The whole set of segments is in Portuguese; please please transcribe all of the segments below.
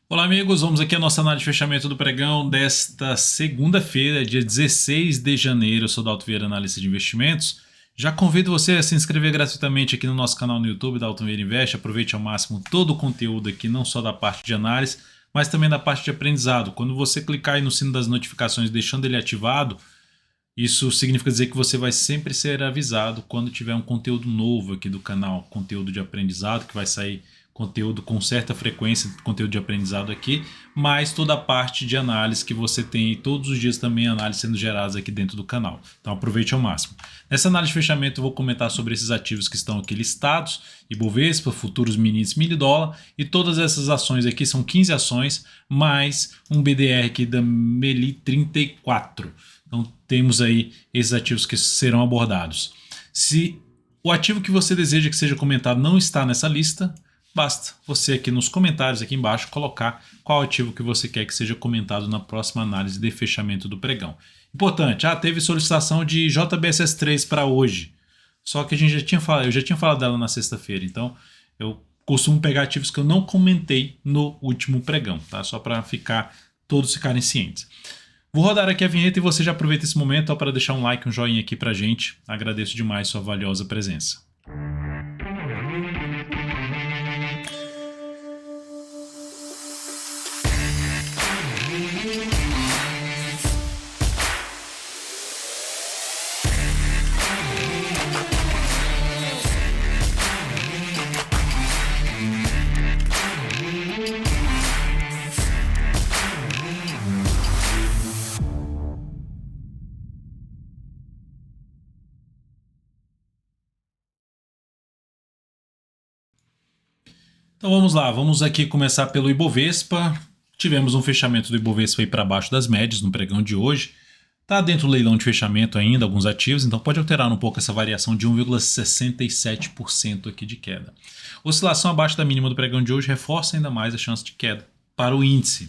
Olá, amigos. Vamos aqui a nossa análise de fechamento do pregão desta segunda-feira, dia 16 de janeiro. Eu sou Dalton Vieira, analista de investimentos. Já convido você a se inscrever gratuitamente aqui no nosso canal no YouTube, Dalton Vieira Invest. Aproveite ao máximo todo o conteúdo aqui, não só da parte de análise, mas também da parte de aprendizado. Quando você clicar aí no sino das notificações, deixando ele ativado, isso significa dizer que você vai sempre ser avisado quando tiver um conteúdo novo aqui do canal, conteúdo de aprendizado, que vai sair conteúdo com certa frequência, conteúdo de aprendizado aqui, mas toda a parte de análise que você tem e todos os dias também análises sendo geradas aqui dentro do canal. Então aproveite ao máximo. Nessa análise de fechamento eu vou comentar sobre esses ativos que estão aqui listados, Ibovespa, futuros mini índice, mini dólar, e todas essas ações aqui são 15 ações, mais um BDR aqui da Meli 34. Então temos aí esses ativos que serão abordados. Se o ativo que você deseja que seja comentado não está nessa lista, basta você aqui nos comentários aqui embaixo colocar qual ativo que você quer que seja comentado na próxima análise de fechamento do pregão. Importante, teve solicitação de JBSS3 para hoje. Só que a gente eu já tinha falado dela na sexta-feira, então eu costumo pegar ativos que eu não comentei no último pregão, tá? Só para todos ficarem cientes. Vou rodar aqui a vinheta e você já aproveita esse momento para deixar um like, um joinha aqui pra gente. Agradeço demais sua valiosa presença. Então vamos lá, vamos aqui começar pelo Ibovespa. Tivemos um fechamento do Ibovespa aí para baixo das médias no pregão de hoje. Está dentro do leilão de fechamento ainda, alguns ativos, então pode alterar um pouco essa variação de 1,67% aqui de queda. Oscilação abaixo da mínima do pregão de hoje reforça ainda mais a chance de queda para o índice.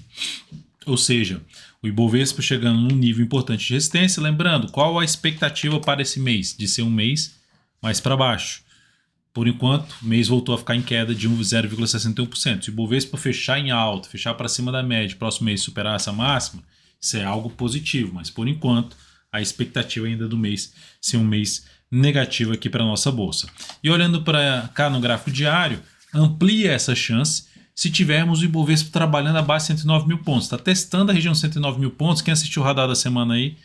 Ou seja, o Ibovespa chegando num nível importante de resistência. Lembrando, qual a expectativa para esse mês? De ser um mês mais para baixo. Por enquanto, o mês voltou a ficar em queda de 0,61%. Se o Ibovespa fechar em alta, fechar para cima da média, próximo mês superar essa máxima, isso é algo positivo. Mas por enquanto, a expectativa ainda do mês ser um mês negativo aqui para a nossa bolsa. E olhando para cá no gráfico diário, amplia essa chance se tivermos o Ibovespa trabalhando abaixo de 109 mil pontos. Está testando a região de 109 mil pontos. Quem assistiu o radar da semana aí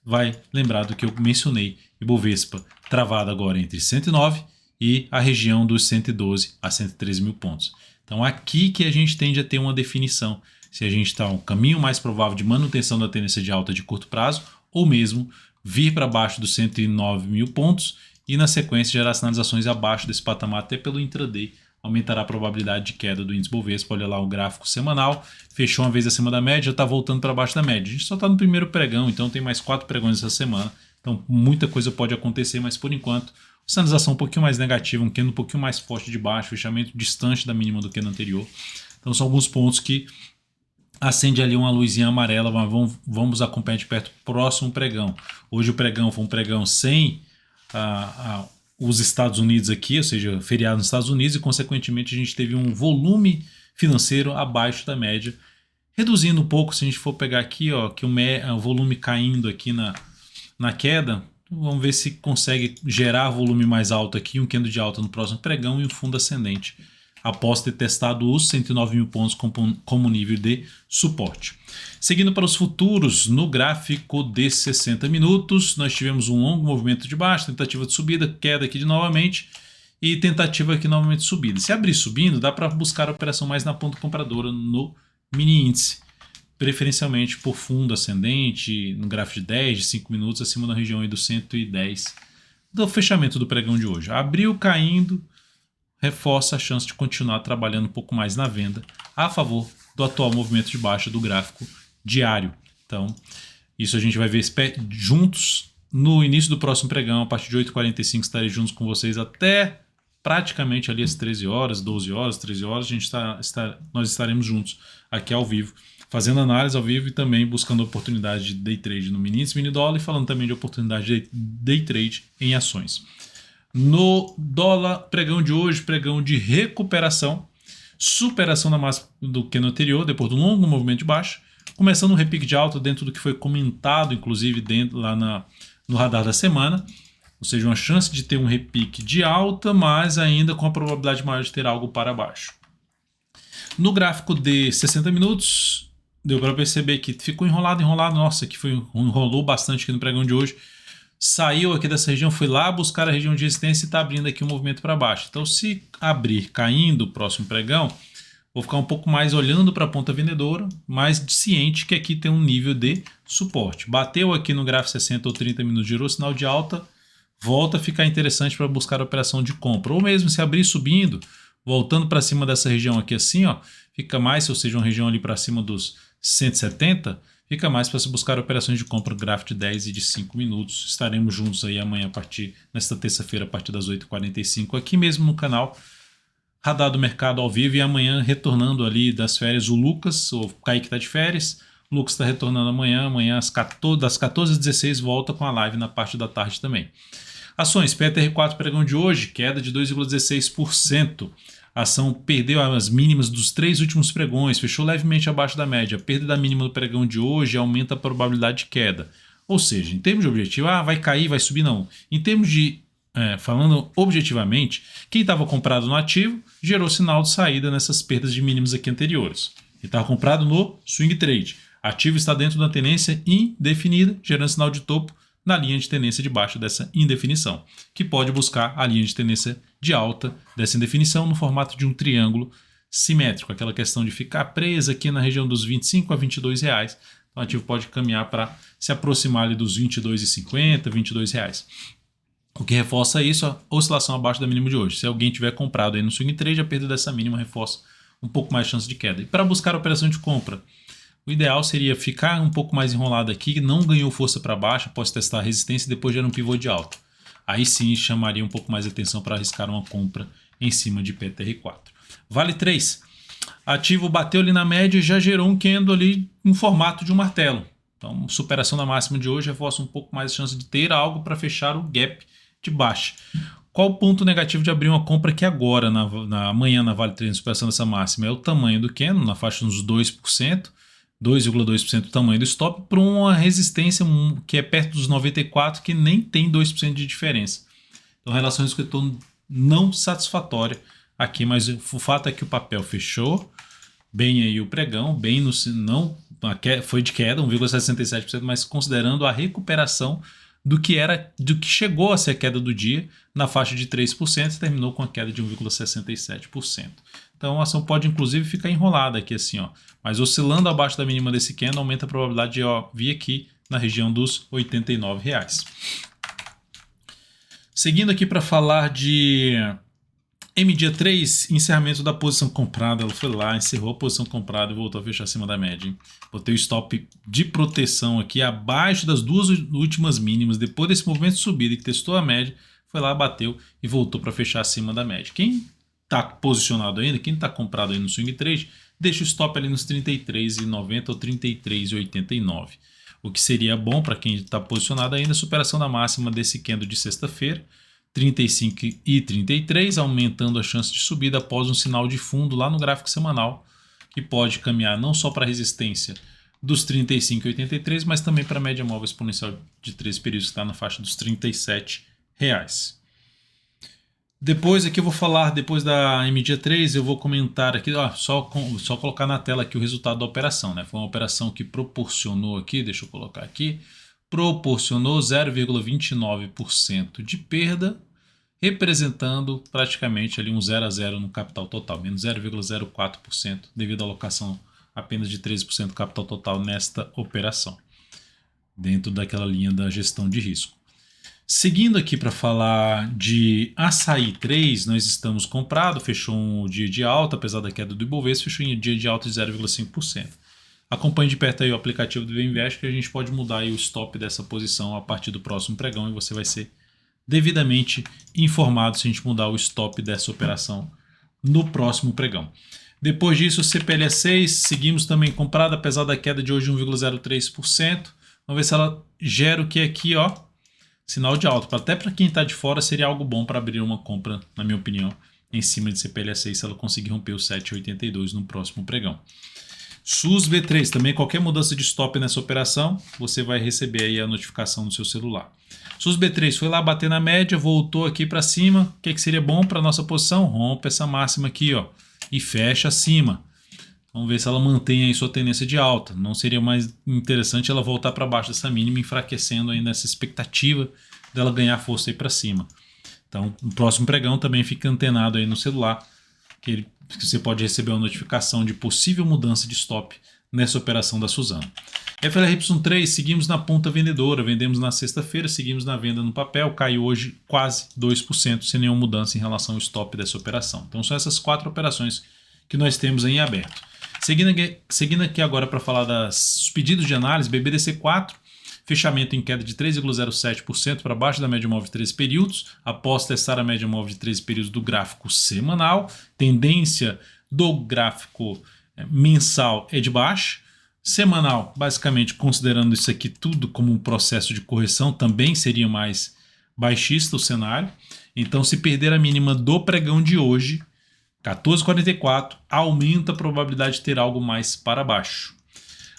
vai lembrar do que eu mencionei. Ibovespa travado agora entre 109 e a região dos 112 a 113 mil pontos. Então aqui que a gente tende a ter uma definição se a gente está um caminho mais provável de manutenção da tendência de alta de curto prazo ou mesmo vir para baixo dos 109 mil pontos e na sequência gerar sinalizações abaixo desse patamar até pelo intraday. Aumentará a probabilidade de queda do índice Bovespa. Olha lá o gráfico semanal, fechou uma vez acima da média, está voltando para baixo da média. A gente só está no primeiro pregão, então tem mais 4 pregões essa semana. Então muita coisa pode acontecer, mas por enquanto sinalização um pouquinho mais negativa, um candle um pouquinho mais forte de baixo, fechamento distante da mínima do que no anterior. Então são alguns pontos que acende ali uma luzinha amarela, mas vamos acompanhar de perto o próximo pregão. Hoje o pregão foi um pregão sem os Estados Unidos aqui, ou seja, feriado nos Estados Unidos, e consequentemente a gente teve um volume financeiro abaixo da média, reduzindo um pouco, se a gente for pegar aqui, que o volume caindo aqui na queda. Vamos ver se consegue gerar volume mais alto aqui, um candle de alta no próximo pregão e um fundo ascendente, após ter testado os 109 mil pontos como nível de suporte. Seguindo para os futuros, no gráfico de 60 minutos, nós tivemos um longo movimento de baixo, tentativa de subida, queda aqui de novamente e tentativa aqui novamente de subida. Se abrir subindo, dá para buscar a operação mais na ponta compradora no mini índice, preferencialmente por fundo ascendente, no gráfico de 10, de 5 minutos, acima da região aí do 110 do fechamento do pregão de hoje. Abriu caindo, reforça a chance de continuar trabalhando um pouco mais na venda a favor do atual movimento de baixa do gráfico diário. Então, isso a gente vai ver juntos no início do próximo pregão, a partir de 8h45 estarei juntos com vocês até praticamente ali às 13 horas, 12 horas, 13 horas, nós estaremos juntos aqui ao vivo, fazendo análise ao vivo e também buscando oportunidade de day trade no mini índice, mini dólar, e falando também de oportunidade de day trade em ações. No dólar, pregão de hoje, pregão de recuperação, superação da máxima do que no anterior, depois de um longo movimento de baixa, começando um repique de alta dentro do que foi comentado, inclusive dentro lá no radar da semana, ou seja, uma chance de ter um repique de alta, mas ainda com a probabilidade maior de ter algo para baixo. No gráfico de 60 minutos, deu para perceber que ficou enrolado, nossa, que enrolou bastante aqui no pregão de hoje. Saiu aqui dessa região, foi lá buscar a região de resistência e está abrindo aqui um movimento para baixo. Então, se abrir caindo o próximo pregão, vou ficar um pouco mais olhando para a ponta vendedora, mais ciente que aqui tem um nível de suporte. Bateu aqui no gráfico 60 ou 30 minutos, girou sinal de alta, volta a ficar interessante para buscar a operação de compra. Ou mesmo se abrir subindo, voltando para cima dessa região aqui assim, ó, fica mais, ou seja, uma região ali para cima dos 170, fica mais para se buscar operações de compra gráfico de 10 e de 5 minutos. Estaremos juntos aí amanhã nesta terça-feira, a partir das 8h45, aqui mesmo no canal Radar do Mercado ao vivo. E amanhã, retornando ali das férias, o Lucas, o Kaique está de férias, o Lucas está retornando amanhã das 14 às 16 volta com a live na parte da tarde também. Ações, PTR4 pregão de hoje, queda de 2,16%. A ação perdeu as mínimas dos 3 últimos pregões, fechou levemente abaixo da média. A perda da mínima do pregão de hoje aumenta a probabilidade de queda. Ou seja, em termos de objetivo, vai cair, vai subir, não. Em termos de, falando objetivamente, quem estava comprado no ativo gerou sinal de saída nessas perdas de mínimas aqui anteriores. Ele estava comprado no swing trade. Ativo está dentro da tendência indefinida, gerando sinal de topo na linha de tendência de baixa dessa indefinição, que pode buscar a linha de tendência de alta dessa indefinição no formato de um triângulo simétrico, aquela questão de ficar presa aqui na região dos 25 a 22 reais. Então, o ativo pode caminhar para se aproximar ali dos 22,50, 22 reais. O que reforça isso, a oscilação abaixo da mínima de hoje. Se alguém tiver comprado aí no swing trade, a perda dessa mínima reforça um pouco mais a chance de queda. E para buscar a operação de compra, o ideal seria ficar um pouco mais enrolado aqui, não ganhou força para baixo, após testar a resistência e depois gera um pivô de alta. Aí sim chamaria um pouco mais de atenção para arriscar uma compra em cima de PTR4. Vale 3. Ativo bateu ali na média e já gerou um candle ali no formato de um martelo. Então, superação da máxima de hoje reforça um pouco mais a chance de ter algo para fechar o gap de baixa. Qual o ponto negativo de abrir uma compra aqui agora, amanhã na Vale 3, superação dessa máxima? É o tamanho do candle, na faixa dos 2%. 2,2% do tamanho do stop, para uma resistência que é perto dos 94, que nem tem 2% de diferença. Então, relação risco-retorno não satisfatória aqui, mas o fato é que o papel fechou bem aí o pregão, bem no não foi de queda, 1,67%, mas considerando a recuperação do que chegou a ser a queda do dia na faixa de 3%, terminou com a queda de 1,67%. Então a ação pode inclusive ficar enrolada aqui assim, ó, mas oscilando abaixo da mínima desse candle aumenta a probabilidade de vir aqui na região dos R$ 89. Seguindo aqui para falar de MDIA3, encerramento da posição comprada. Ela foi lá, encerrou a posição comprada e voltou a fechar acima da média. Hein? Botei o stop de proteção aqui abaixo das duas últimas mínimas. Depois desse movimento de subida que testou a média, foi lá, bateu e voltou para fechar acima da média. Quem está posicionado ainda, quem está comprado aí no swing trade, deixa o stop ali nos 33,90 ou 33,89. O que seria bom para quem está posicionado ainda, a superação da máxima desse candle de sexta-feira, 35 e 33, aumentando a chance de subida após um sinal de fundo lá no gráfico semanal, que pode caminhar não só para a resistência dos 35 e 83, mas também para a média móvel exponencial de 13 períodos, que está na faixa dos R$ 37. Depois aqui eu vou falar, depois da MDIA3, eu vou comentar aqui, só colocar na tela aqui o resultado da operação, né? Foi uma operação que proporcionou aqui, deixa eu colocar aqui, proporcionou 0,29% de perda, representando praticamente ali um 0 a 0 no capital total, menos 0,04% devido à alocação apenas de 13% do capital total nesta operação, dentro daquela linha da gestão de risco. Seguindo aqui para falar de Açaí 3, nós estamos comprado, fechou um dia de alta, apesar da queda do Ibovespa, fechou em dia de alta de 0,5%. Acompanhe de perto aí o aplicativo do VInvest, que a gente pode mudar aí o stop dessa posição a partir do próximo pregão e você vai ser devidamente informado se a gente mudar o stop dessa operação no próximo pregão. Depois disso, CPLE 6, seguimos também comprado, apesar da queda de hoje de 1,03%. Vamos ver se ela gera o que é aqui, ó. Sinal de alta. Até para quem está de fora seria algo bom para abrir uma compra, na minha opinião, em cima de CPLA6 se ela conseguir romper o 7,82 no próximo pregão. SUSB3, também qualquer mudança de stop nessa operação, você vai receber aí a notificação no seu celular. SUSB3 foi lá bater na média, voltou aqui para cima. O que seria bom para a nossa posição? Rompe essa máxima aqui, ó, e fecha acima. Vamos ver se ela mantém aí sua tendência de alta. Não seria mais interessante ela voltar para baixo dessa mínima, enfraquecendo ainda essa expectativa dela ganhar força aí para cima. Então, no próximo pregão também fica antenado aí no celular, que você pode receber uma notificação de possível mudança de stop nessa operação da Suzano. FLRY3, seguimos na ponta vendedora, vendemos na sexta-feira, seguimos na venda no papel, caiu hoje quase 2%, sem nenhuma mudança em relação ao stop dessa operação. Então são essas 4 operações que nós temos em aberto. Seguindo aqui agora para falar dos pedidos de análise, BBDC4, fechamento em queda de 3,07% para baixo da média móvel de 13 períodos, após testar a média móvel de 13 períodos do gráfico semanal. Tendência do gráfico mensal é de baixa. Semanal, basicamente, considerando isso aqui tudo como um processo de correção, também seria mais baixista o cenário. Então, se perder a mínima do pregão de hoje, 14,44, aumenta a probabilidade de ter algo mais para baixo.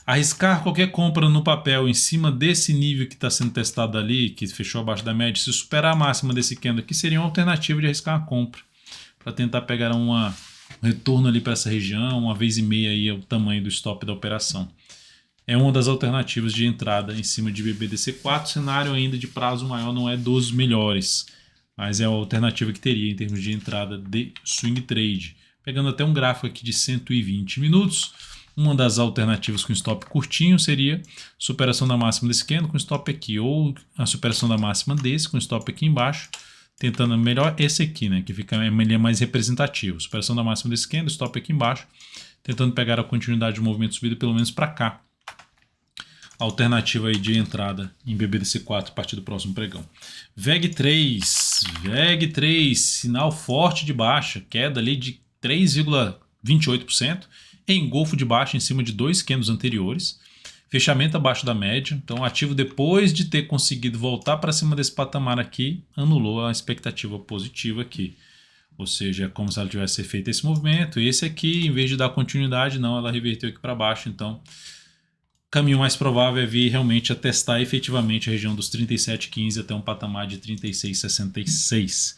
Arriscar qualquer compra no papel em cima desse nível que está sendo testado ali, que fechou abaixo da média, se superar a máxima desse candle aqui, seria uma alternativa de arriscar uma compra, para tentar pegar um retorno ali para essa região, 1,5 vezes aí é o tamanho do stop da operação. É uma das alternativas de entrada em cima de BBDC4, cenário ainda de prazo maior não é dos melhores, mas é a alternativa que teria em termos de entrada de swing trade. Pegando até um gráfico aqui de 120 minutos, uma das alternativas com stop curtinho seria superação da máxima desse candle com stop aqui, ou a superação da máxima desse com stop aqui embaixo, tentando melhor esse aqui, né, que ele é mais representativo. Superação da máxima desse candle, stop aqui embaixo, tentando pegar a continuidade do movimento subido pelo menos para cá. Alternativa aí de entrada em BBDC4 a partir do próximo pregão. VEG3, sinal forte de baixa, queda ali de 3,28%, engolfo de baixa em cima de 2 candles anteriores, fechamento abaixo da média. Então, ativo, depois de ter conseguido voltar para cima desse patamar aqui, anulou a expectativa positiva aqui. Ou seja, é como se ela tivesse feito esse movimento. E esse aqui, em vez de dar continuidade, não, ela reverteu aqui para baixo. Então, o caminho mais provável é vir realmente a testar efetivamente a região dos 37,15 até um patamar de 36,66.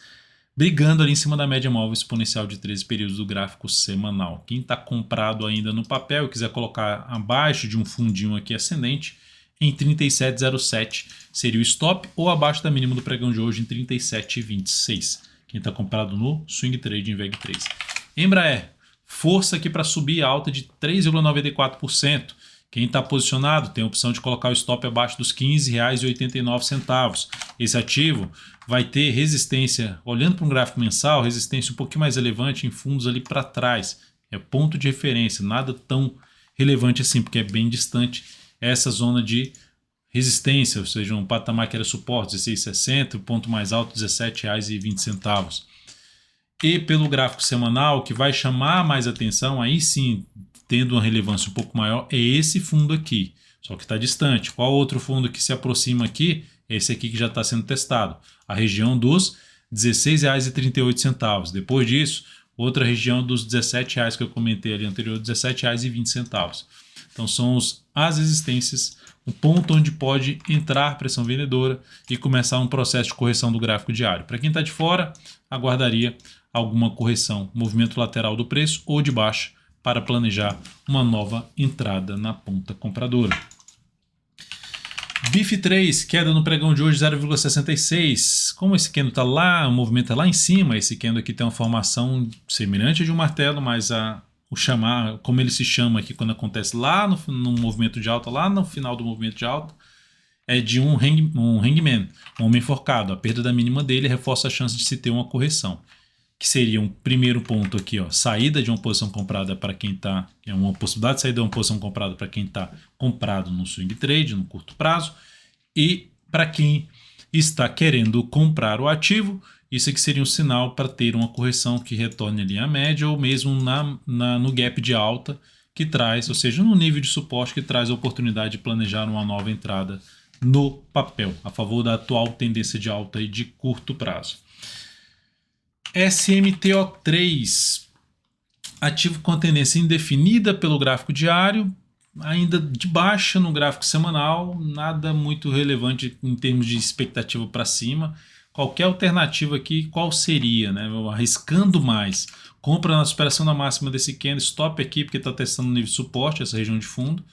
Brigando ali em cima da média móvel exponencial de 13 períodos do gráfico semanal. Quem está comprado ainda no papel e quiser colocar abaixo de um fundinho aqui ascendente, em 37,07 seria o stop, ou abaixo da mínima do pregão de hoje em 37,26. Quem está comprado no swing trade em VEG3. Embraer, força aqui para subir alta de 3,94%. Quem está posicionado tem a opção de colocar o stop abaixo dos R$ 15,89. Esse ativo vai ter resistência, olhando para um gráfico mensal, resistência um pouquinho mais relevante em fundos ali para trás. É ponto de referência, nada tão relevante assim, porque é bem distante essa zona de resistência, ou seja, um patamar que era suporte, 16,60, o ponto mais alto, R$ 17,20. E pelo gráfico semanal, que vai chamar mais atenção, aí sim, tendo uma relevância um pouco maior, é esse fundo aqui, só que está distante. Qual outro fundo que se aproxima aqui? Esse aqui que já está sendo testado, a região dos R$ 16,38. Depois disso, outra região dos R$ 17,00 que eu comentei ali anterior, R$ 17,20. Então são as resistências, o ponto onde pode entrar pressão vendedora e começar um processo de correção do gráfico diário. Para quem está de fora, aguardaria alguma correção, movimento lateral do preço ou de baixa, para planejar uma nova entrada na ponta compradora. BIF3, queda no pregão de hoje 0,66. Como esse candle está lá, o movimento é lá em cima, esse candle aqui tem uma formação semelhante de um martelo, mas como ele se chama aqui quando acontece lá no movimento de alta, lá no final do movimento de alta, é de um hangman, um homem enforcado. A perda da mínima dele reforça a chance de se ter uma correção, que seria um primeiro ponto aqui, ó, saída de uma posição comprada para quem está, é uma possibilidade de sair de uma posição comprada para quem está comprado no swing trade, no curto prazo, e para quem está querendo comprar o ativo, isso aqui seria um sinal para ter uma correção que retorne ali à média, ou mesmo no gap de alta que traz, ou seja, no nível de suporte que traz a oportunidade de planejar uma nova entrada no papel, a favor da atual tendência de alta e de curto prazo. SMTO3, ativo com tendência indefinida pelo gráfico diário, ainda de baixa no gráfico semanal, nada muito relevante em termos de expectativa para cima. Qualquer alternativa aqui, qual seria? Né? Arriscando mais, compra na superação da máxima desse candle, stop aqui porque está testando o nível de suporte, essa região de fundo,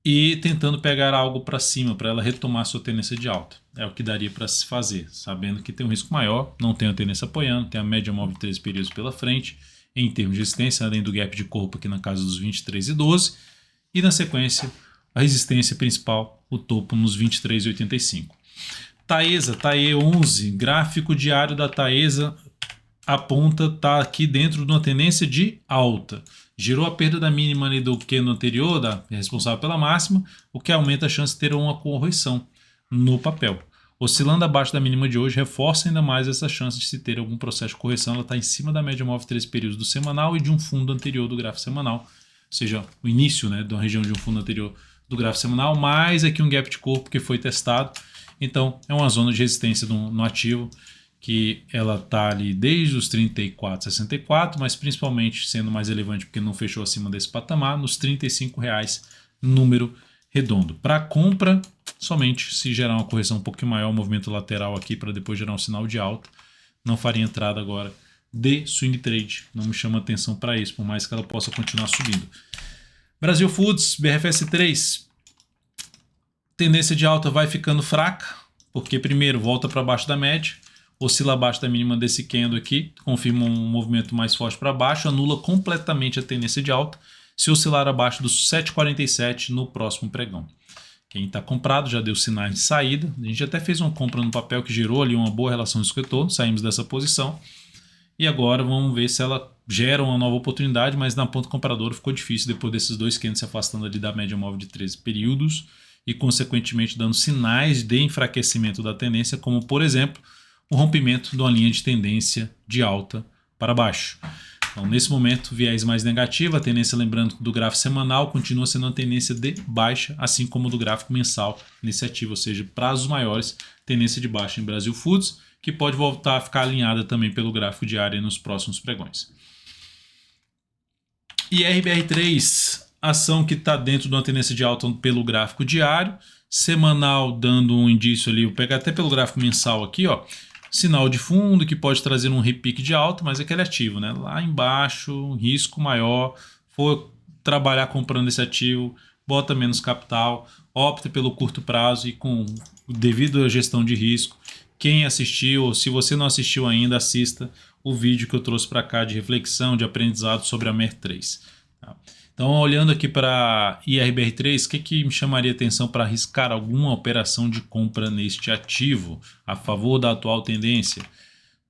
e tentando pegar algo para cima, para ela retomar sua tendência de alta. É o que daria para se fazer, sabendo que tem um risco maior, não tem a tendência apoiando, tem a média móvel de 13 períodos pela frente, em termos de resistência, além do gap de corpo aqui na casa dos 23,12, e na sequência, a resistência principal, o topo nos 23,85. Taesa, TAE11, gráfico diário da Taesa aponta, está aqui dentro de uma tendência de alta. Girou a perda da mínima ali do candle anterior, responsável pela máxima, o que aumenta a chance de ter uma correção no papel. Oscilando abaixo da mínima de hoje, reforça ainda mais essa chance de se ter algum processo de correção. Ela está em cima da média móvel 13 períodos do semanal e de um fundo anterior do gráfico semanal, ou seja, o início, né, da região de um fundo anterior do gráfico semanal, mais aqui um gap de corpo que foi testado. Então, é uma zona de resistência no ativo, que ela está ali desde os 34,64, mas principalmente sendo mais relevante porque não fechou acima desse patamar, nos R$ 35,00, número redondo. Para compra, somente se gerar uma correção um pouquinho maior, um movimento lateral aqui para depois gerar um sinal de alta. Não faria entrada agora de swing trade, não me chama atenção para isso, por mais que ela possa continuar subindo. Brasil Foods, BRFS 3, tendência de alta vai ficando fraca, porque primeiro volta para baixo da média, oscila abaixo da mínima desse candle aqui, confirma um movimento mais forte para baixo, anula completamente a tendência de alta, se oscilar abaixo dos 7,47 no próximo pregão. Quem está comprado já deu sinais de saída, a gente até fez uma compra no papel que gerou ali uma boa relação de risco-retorno, saímos dessa posição, e agora vamos ver se ela gera uma nova oportunidade, mas na ponta compradora ficou difícil depois desses dois candles se afastando ali da média móvel de 13 períodos e consequentemente dando sinais de enfraquecimento da tendência, como por exemplo, o rompimento de uma linha de tendência de alta para baixo. Então, nesse momento, viés mais negativo, a tendência, lembrando do gráfico semanal, continua sendo uma tendência de baixa, assim como do gráfico mensal nesse ativo, ou seja, prazos maiores, tendência de baixa em Brasil Foods, que pode voltar a ficar alinhada também pelo gráfico diário nos próximos pregões. E RBR3, ação que está dentro de uma tendência de alta pelo gráfico diário, semanal dando um indício ali, vou pegar até pelo gráfico mensal aqui, ó, sinal de fundo que pode trazer um repique de alta, mas é aquele ativo, né? Lá embaixo, risco maior, for trabalhar comprando esse ativo, bota menos capital, opta pelo curto prazo e com devido à gestão de risco. Quem assistiu, ou se você não assistiu ainda, assista o vídeo que eu trouxe para cá de reflexão, de aprendizado sobre a MER3. Tá? Então, olhando aqui para IRBR3, o que me chamaria atenção para arriscar alguma operação de compra neste ativo a favor da atual tendência?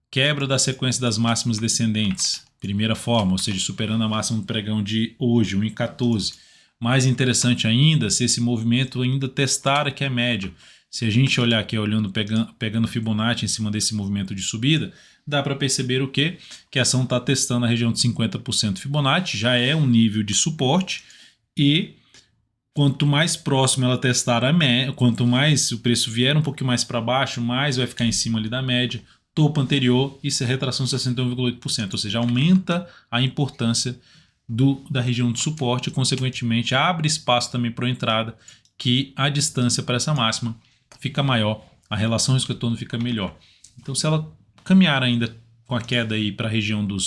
Quebra da sequência das máximas descendentes, primeira forma, ou seja, superando a máxima do pregão de hoje, 1,14. Mais interessante ainda, se esse movimento ainda testar aqui a média. Se a gente olhar aqui, olhando, pegando Fibonacci em cima desse movimento de subida, dá para perceber o quê? Que a ação está testando a região de 50% Fibonacci, já é um nível de suporte, e quanto mais próximo ela testar a média, quanto mais o preço vier um pouquinho mais para baixo, mais vai ficar em cima ali da média, topo anterior, isso é retração de 61,8%, ou seja, aumenta a importância da região de suporte e, consequentemente, abre espaço também para a entrada, que a distância para essa máxima fica maior, a relação risco-retorno fica melhor. Então, se ela caminhar ainda com a queda aí para a região de R$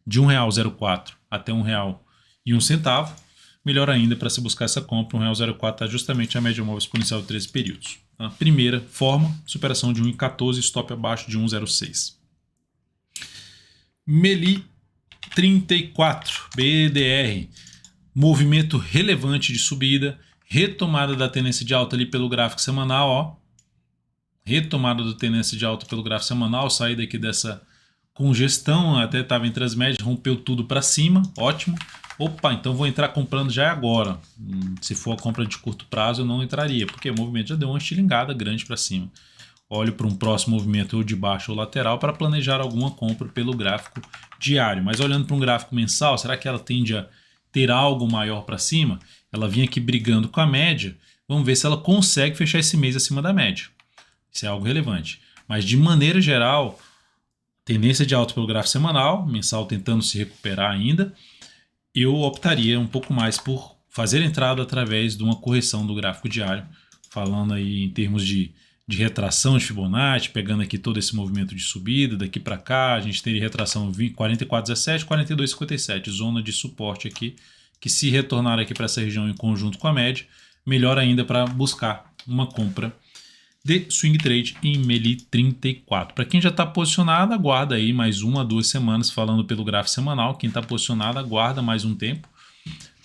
1,04 até R$ 1,01, melhor ainda para se buscar essa compra. R$ 1,04 está justamente a média móvel exponencial de 13 períodos. A primeira forma, superação de 1,14, stop abaixo de 1,06. Meli 34, BDR, movimento relevante de subida, retomada da tendência de alta ali pelo gráfico semanal, ó. Retomada da tendência de alta pelo gráfico semanal, saída aqui dessa congestão, até estava entre as médias, rompeu tudo para cima, ótimo. Opa, então vou entrar comprando já agora. Se for a compra de curto prazo, eu não entraria, porque o movimento já deu uma estilingada grande para cima. Olho para um próximo movimento ou de baixo ou lateral para planejar alguma compra pelo gráfico diário. Mas olhando para um gráfico mensal, será que ela tende a ter algo maior para cima? Ela vinha aqui brigando com a média. Vamos ver se ela consegue fechar esse mês acima da média. Isso é algo relevante. Mas de maneira geral, tendência de alta pelo gráfico semanal, mensal tentando se recuperar ainda. Eu optaria um pouco mais por fazer entrada através de uma correção do gráfico diário, falando aí em termos de retração de Fibonacci, pegando aqui todo esse movimento de subida, daqui para cá, a gente teria retração 44,17, 42,57, zona de suporte aqui, que se retornar aqui para essa região em conjunto com a média, melhor ainda para buscar uma compra de swing trade em Meli 34. Para quem já está posicionado, aguarda aí mais 1 a 2 semanas, falando pelo gráfico semanal. Quem está posicionado, aguarda mais um tempo,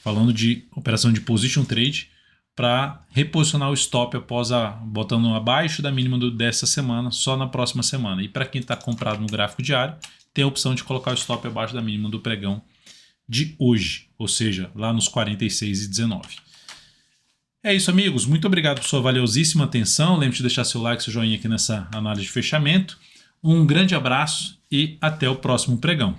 falando de operação de position trade, para reposicionar o stop após botando abaixo da mínima dessa semana, só na próxima semana. E para quem está comprado no gráfico diário, tem a opção de colocar o stop abaixo da mínima do pregão de hoje, ou seja, lá nos 46,19. É isso, amigos. Muito obrigado por sua valiosíssima atenção. Lembre-se de deixar seu like, seu joinha aqui nessa análise de fechamento. Um grande abraço e até o próximo pregão.